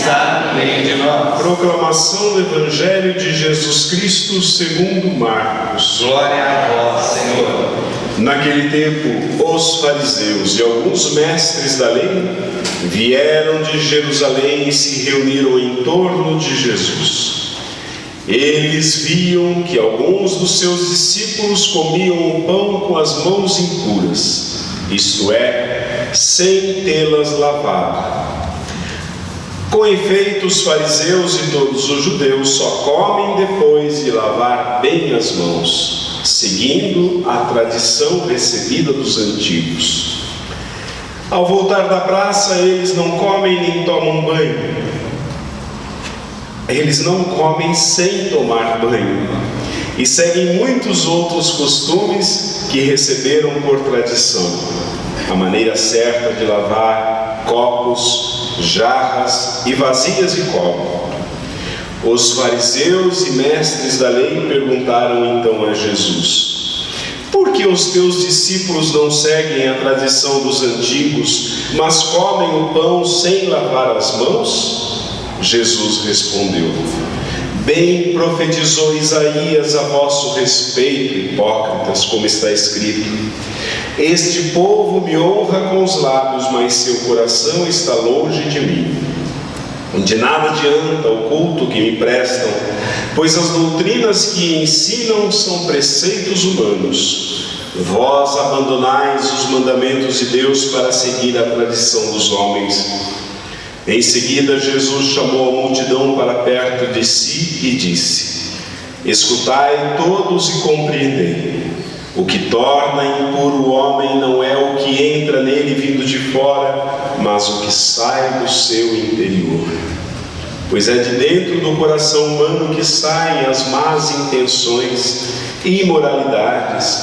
está no meio de nós. Proclamação do Evangelho de Jesus Cristo segundo Marcos. Glória a vós, Senhor. Naquele tempo, os fariseus e alguns mestres da lei vieram de Jerusalém e se reuniram em torno de Jesus. Eles viam que alguns dos seus discípulos comiam o pão com as mãos impuras, isto é, sem tê-las lavado. Com efeito, os fariseus e todos os judeus só comem depois de lavar bem as mãos, seguindo a tradição recebida dos antigos. Ao voltar da praça, eles não comem nem tomam banho. Eles não comem sem tomar banho e seguem muitos outros costumes que receberam por tradição. A maneira certa de lavar copos, jarras e vasilhas de cobre. Os fariseus e mestres da lei perguntaram então a Jesus: por que os teus discípulos não seguem a tradição dos antigos, mas comem o pão sem lavar as mãos? Jesus respondeu: bem profetizou Isaías a vosso respeito, hipócritas, como está escrito: este povo me honra com os lábios, mas seu coração está longe de mim. De nada adianta o culto que me prestam, pois as doutrinas que ensinam são preceitos humanos. Vós abandonais os mandamentos de Deus para seguir a tradição dos homens. Em seguida, Jesus chamou a multidão para perto de si e disse: escutai todos e compreendei. O que torna impuro o homem não é o que entra nele vindo de fora, mas o que sai do seu interior. Pois é de dentro do coração humano que saem as más intenções, imoralidades,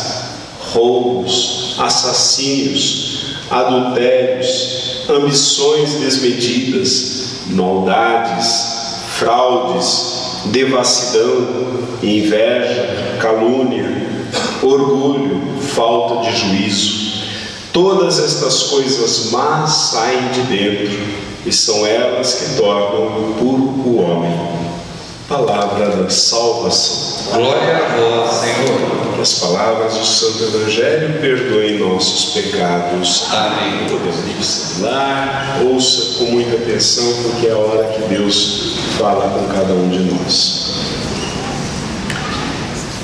roubos, assassínios, adultérios, ambições desmedidas, maldades, fraudes, devassidão, inveja, calúnia, orgulho, falta de juízo. Todas estas coisas más saem de dentro e são elas que tornam puro o homem. Palavra da salvação. Glória a vós, Senhor. Que as palavras do Santo Evangelho perdoem nossos pecados. Amém. Podemos disseminar, ouça com muita atenção, porque é a hora que Deus fala com cada um de nós.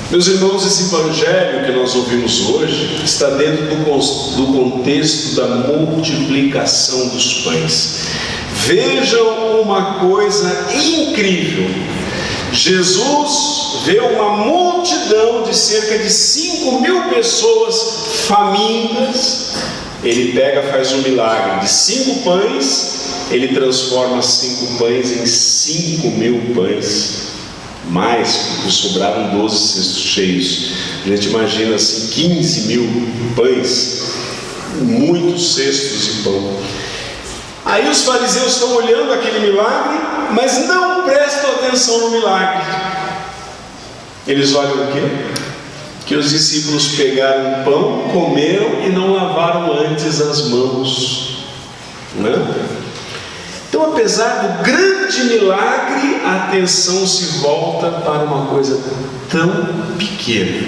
Meus irmãos, esse Evangelho que nós ouvimos hoje está dentro do contexto da multiplicação dos pães. Vejam uma coisa incrível. Jesus vê uma multidão de cerca de 5.000 pessoas famintas. Ele pega, faz um milagre de 5 pães, ele transforma 5 pães em 5.000 pães. Mais, porque sobraram 12 cestos cheios. A gente imagina assim, 15.000 pães, muitos cestos de pão. Aí os fariseus estão olhando aquele milagre, mas não prestam atenção no milagre. Eles olham o quê? Que os discípulos pegaram o pão, comeram e não lavaram antes as mãos, né? Então, apesar do grande milagre, a atenção se volta para uma coisa tão pequena,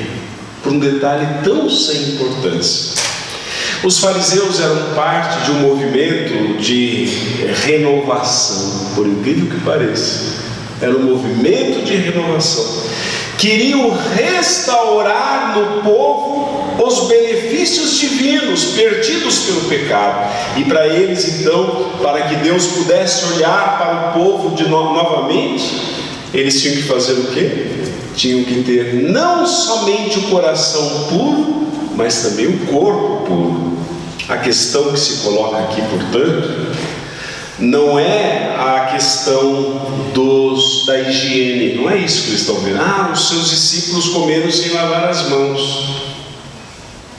para um detalhe tão sem importância. Os fariseus eram parte de um movimento de renovação, por incrível que pareça. Era um movimento de renovação. Queriam restaurar no povo os benefícios divinos perdidos pelo pecado. E para eles, então, para que Deus pudesse olhar para o povo novamente, eles tinham que fazer o quê? Tinham que ter não somente o coração puro, mas também o corpo puro. A questão que se coloca aqui, portanto, não é a questão da higiene. Não é isso que eles estão vendo. Os seus discípulos comeram sem lavar as mãos.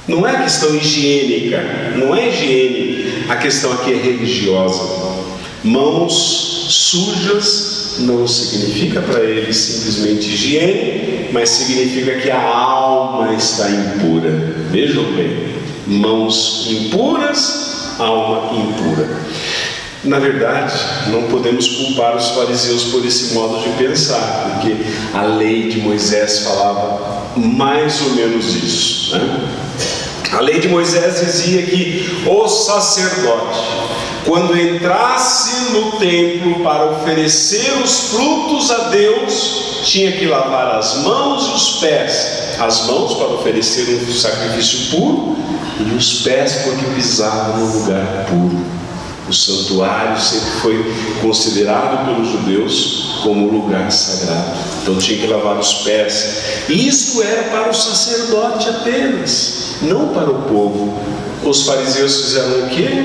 Não é questão higiênica, não é higiene. A questão aqui é religiosa. Mãos sujas não significa para eles simplesmente higiene, mas significa que a alma está impura. Vejam bem, mãos impuras, alma impura. Na verdade, não podemos culpar os fariseus por esse modo de pensar, porque a lei de Moisés falava mais ou menos isso, né? A lei de Moisés dizia que o sacerdote, quando entrasse no templo para oferecer os frutos a Deus, tinha que lavar as mãos e os pés. As mãos para oferecer um sacrifício puro, e os pés porque pisava no lugar puro. O santuário sempre foi considerado pelos judeus como lugar sagrado. Então tinha que lavar os pés. E isso era para o sacerdote apenas, não para o povo. Os fariseus fizeram o quê?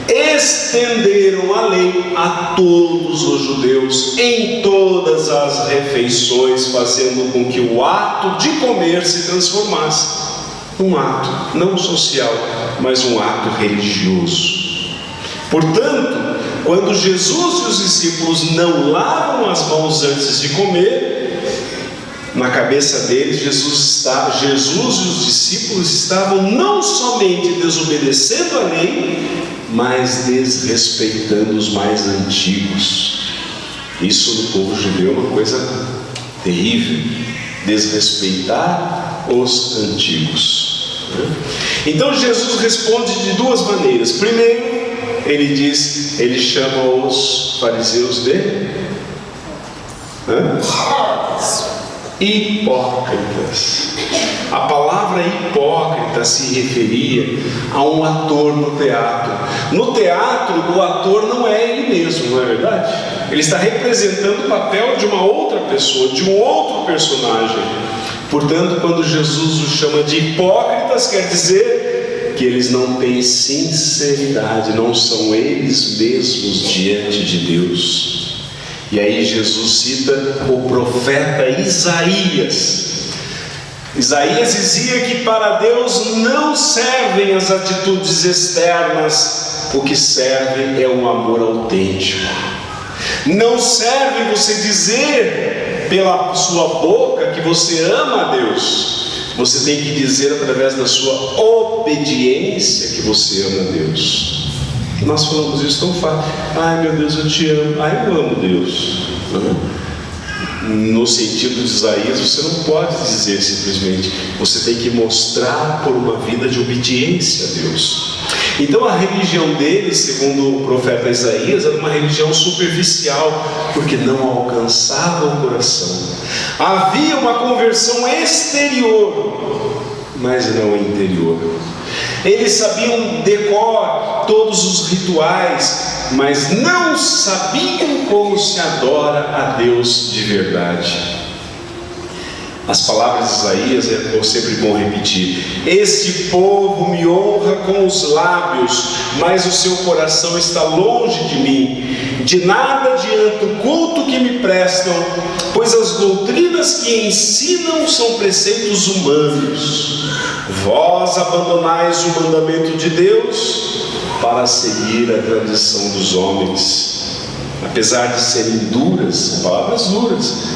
Estenderam a lei a todos os judeus em todas as refeições, fazendo com que o ato de comer se transformasse num ato não social, mas um ato religioso. Portanto, quando Jesus e os discípulos não lavam as mãos antes de comer, na cabeça deles, Jesus e os discípulos estavam não somente desobedecendo a lei, mas desrespeitando os mais antigos. Isso no povo judeu é uma coisa terrível, desrespeitar os antigos. Então Jesus responde de duas maneiras. Primeiro, ele chama os fariseus de hipócritas. A palavra hipócrita se referia a um ator no teatro. No teatro, o ator não é ele mesmo, não é verdade? Ele está representando o papel de uma outra pessoa, de um outro personagem. Portanto, quando Jesus os chama de hipócritas, quer dizer que eles não têm sinceridade, não são eles mesmos diante de Deus. E aí Jesus cita o profeta Isaías. Isaías dizia que para Deus não servem as atitudes externas, o que serve é um amor autêntico. Não serve você dizer pela sua boca que você ama a Deus. Você tem que dizer através da sua obediência que você ama a Deus. Nós falamos isso tão fácil. Ai meu Deus, eu te amo. Ai, eu amo Deus. No sentido de Isaías, você não pode dizer simplesmente. Você tem que mostrar por uma vida de obediência a Deus. Então a religião deles, segundo o profeta Isaías, era uma religião superficial, porque não alcançava o coração. Havia uma conversão exterior, mas não interior. Eles sabiam decor todos os rituais, mas não sabiam como se adora a Deus de verdade. As palavras de Isaías é sempre bom repetir. Este povo me honra com os lábios, mas o seu coração está longe de mim. De nada adianta o culto que me prestam, pois as doutrinas que ensinam são preceitos humanos. Vós abandonais o mandamento de Deus para seguir a tradição dos homens. Apesar de serem duras, são palavras duras.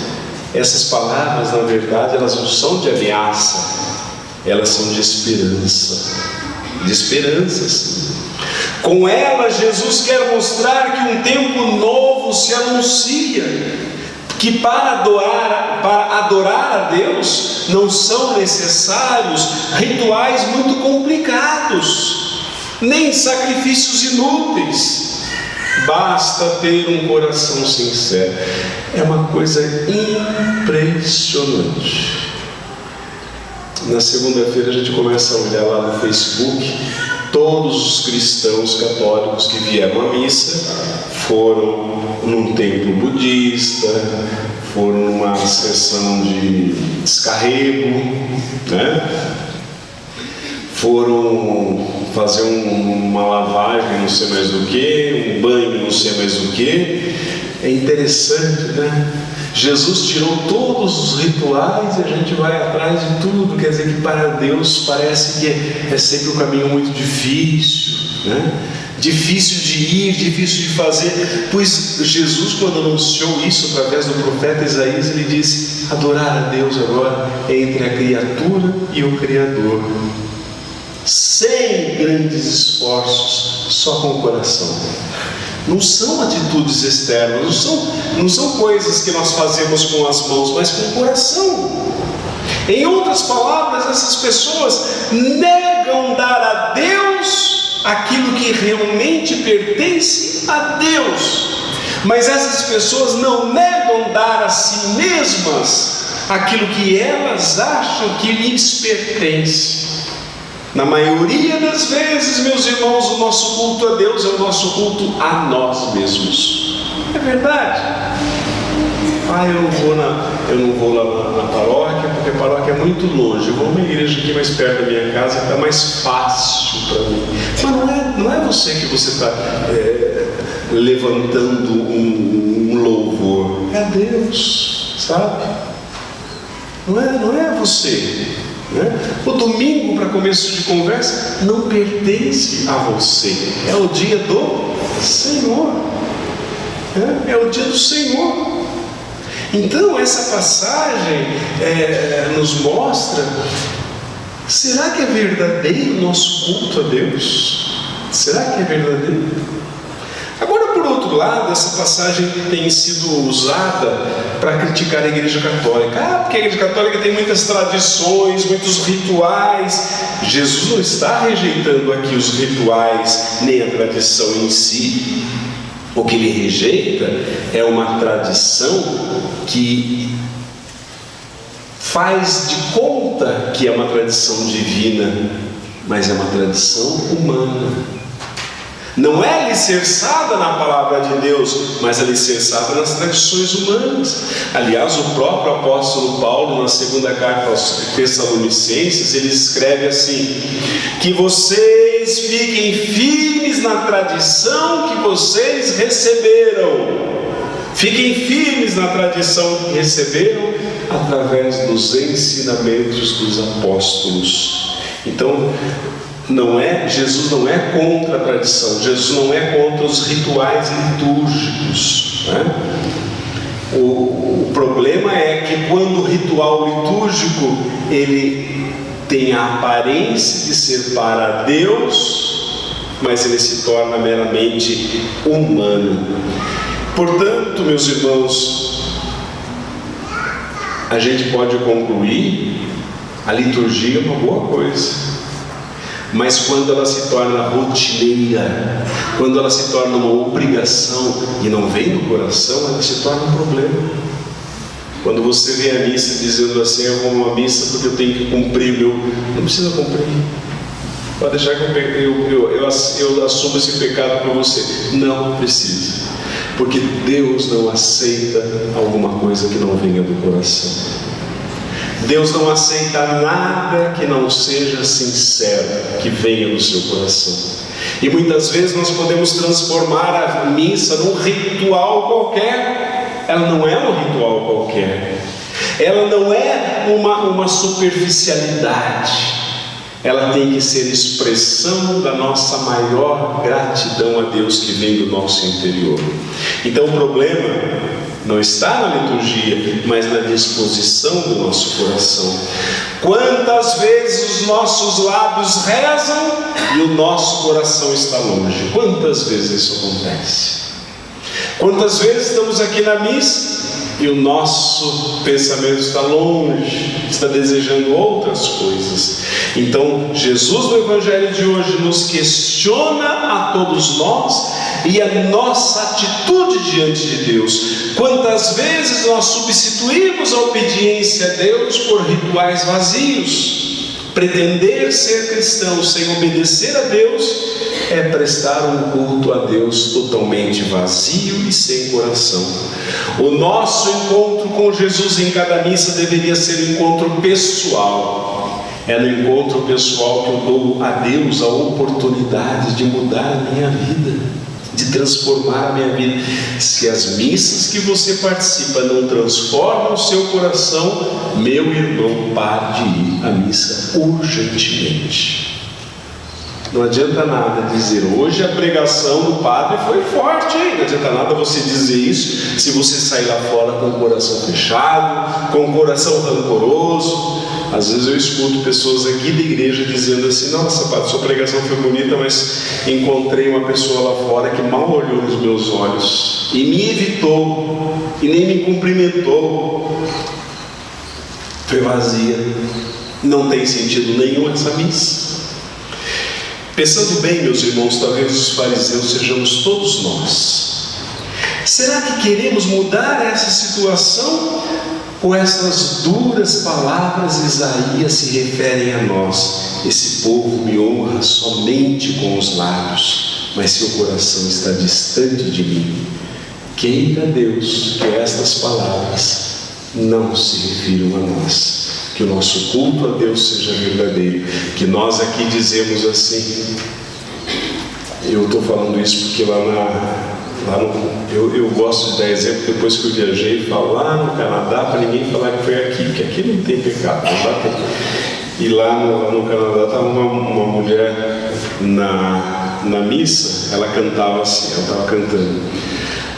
Essas palavras, na verdade, elas não são de ameaça, elas são de esperança. De esperança, sim. Com elas, Jesus quer mostrar que um tempo novo se anuncia, que para adorar a Deus não são necessários rituais muito complicados, nem sacrifícios inúteis. Basta ter um coração sincero. É uma coisa impressionante. Na segunda-feira a gente começa a olhar lá no Facebook. Todos os cristãos católicos que vieram à missa foram num templo budista, foram numa sessão de descarrego, né? Foram fazer uma lavagem, não sei mais do que, um banho, não sei mais do que. É interessante, né? Jesus tirou todos os rituais e a gente vai atrás de tudo. Quer dizer que para Deus parece que é sempre um caminho muito difícil, né? Difícil de ir, difícil de fazer. Pois Jesus, quando anunciou isso através do profeta Isaías, ele disse: adorar a Deus agora é entre a criatura e o Criador, sem grandes esforços, só com o coração. Não são atitudes externas, não são coisas que nós fazemos com as mãos, mas com o coração. Em outras palavras, essas pessoas negam dar a Deus aquilo que realmente pertence a Deus. Mas essas pessoas não negam dar a si mesmas aquilo que elas acham que lhes pertence. Na maioria das vezes, meus irmãos, o nosso culto a Deus é o nosso culto a nós mesmos. É verdade. Eu não vou lá na paróquia, porque a paróquia é muito longe. Eu vou a uma igreja aqui mais perto da minha casa, que está mais fácil para mim. Mas não é você que você está levantando um louvor. É Deus, sabe? Não é você. O domingo, para começo de conversa, não pertence a você. É o dia do Senhor. É o dia do Senhor. Então essa passagem nos mostra: será que é verdadeiro o nosso culto a Deus? Será que é verdadeiro? Agora, por outro lado, essa passagem tem sido usada para criticar a Igreja Católica. Porque a Igreja Católica tem muitas tradições, muitos rituais. Jesus não está rejeitando aqui os rituais, nem a tradição em si. O que ele rejeita é uma tradição que faz de conta que é uma tradição divina, mas é uma tradição humana. Não é alicerçada na palavra de Deus, mas alicerçada nas tradições humanas. Aliás, o próprio apóstolo Paulo, na segunda carta aos Tessalonicenses, ele escreve assim: que vocês fiquem firmes na tradição que vocês receberam. Fiquem firmes na tradição que receberam através dos ensinamentos dos apóstolos. Então, Jesus não é contra a tradição, Jesus não é contra os rituais litúrgicos, O problema é que quando o ritual litúrgico ele tem a aparência de ser para Deus, mas ele se torna meramente humano. Portanto, meus irmãos, a gente pode concluir: a liturgia é uma boa coisa. Mas quando ela se torna rotineira, quando ela se torna uma obrigação e não vem do coração, ela se torna um problema. Quando você vê a missa dizendo assim: eu vou a uma missa porque eu tenho que cumprir meu... Não precisa cumprir. Pode deixar que eu assumo esse pecado para você. Não precisa. Porque Deus não aceita alguma coisa que não venha do coração. Deus não aceita nada que não seja sincero, que venha do seu coração. E muitas vezes nós podemos transformar a missa num ritual qualquer. Ela não é um ritual qualquer. Ela não é uma superficialidade. Ela tem que ser expressão da nossa maior gratidão a Deus que vem do nosso interior. Então o problema não está na liturgia, mas na disposição do nosso coração. Quantas vezes os nossos lábios rezam e o nosso coração está longe? Quantas vezes isso acontece? Quantas vezes estamos aqui na missa e o nosso pensamento está longe, está desejando outras coisas? Então, Jesus no Evangelho de hoje nos questiona a todos nós e a nossa atitude diante de Deus. Quantas vezes nós substituímos a obediência a Deus por rituais vazios? Pretender ser cristão sem obedecer a Deus é prestar um culto a Deus totalmente vazio e sem coração. O nosso encontro com Jesus em cada missa deveria ser um encontro pessoal. É no encontro pessoal que eu dou a Deus a oportunidade de mudar a minha vida, de transformar a minha vida. Se as missas que você participa não transformam o seu coração, meu irmão, pare de ir à missa urgentemente. Não adianta nada dizer: hoje a pregação do padre foi forte, hein? Não adianta nada você dizer isso se você sair lá fora com o coração fechado, com o coração rancoroso. Às vezes eu escuto pessoas aqui da igreja dizendo assim: nossa, padre, sua pregação foi bonita, mas encontrei uma pessoa lá fora que mal olhou nos meus olhos e me evitou e nem me cumprimentou. Foi vazia. Não tem sentido nenhum essa missa. Pensando bem, meus irmãos, talvez os fariseus sejamos todos nós. Será que queremos mudar essa situação? Ou essas duras palavras de Isaías se referem a nós? Esse povo me honra somente com os lábios, mas seu coração está distante de mim. Queira Deus que estas palavras não se refiram a nós. Que o nosso culto a Deus seja verdadeiro. Que nós aqui dizemos assim. Eu estou falando isso porque eu gosto de dar exemplo depois que eu viajei, falo lá no Canadá para ninguém falar que foi aqui, que aqui não tem pecado, lá tem. E lá no Canadá estava uma mulher na missa, ela cantava assim, ela estava cantando: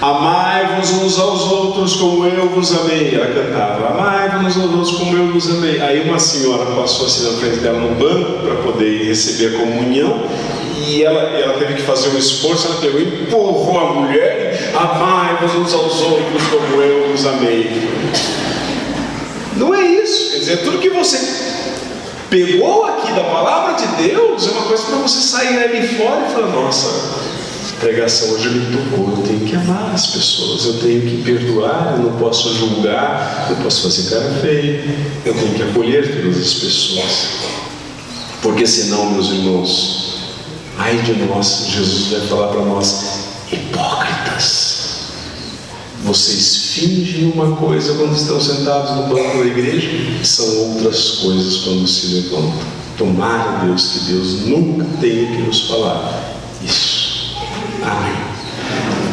amai-vos uns aos outros como eu vos amei. Ela cantava: amai-vos uns aos outros como eu vos amei. Aí uma senhora passou assim na frente dela no banco para poder receber a comunhão. E ela teve que fazer um esforço, ela pegou e empurrou a mulher: amai-vos uns aos outros como eu vos amei. Não é isso, quer dizer, tudo que você pegou aqui da palavra de Deus é uma coisa para você sair ali fora e falar: nossa, a pregação hoje me tocou, eu tenho que amar as pessoas, eu tenho que perdoar, eu não posso julgar, eu posso fazer cara feia, eu tenho que acolher todas as pessoas. Porque senão, meus irmãos, ai de nós, Jesus vai falar para nós: hipócritas, vocês fingem uma coisa quando estão sentados no banco da igreja e são outras coisas quando se levantam. Tomara Deus que Deus nunca tenha que nos falar isso. Amém.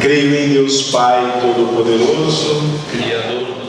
Creio em Deus Pai Todo-Poderoso, Criador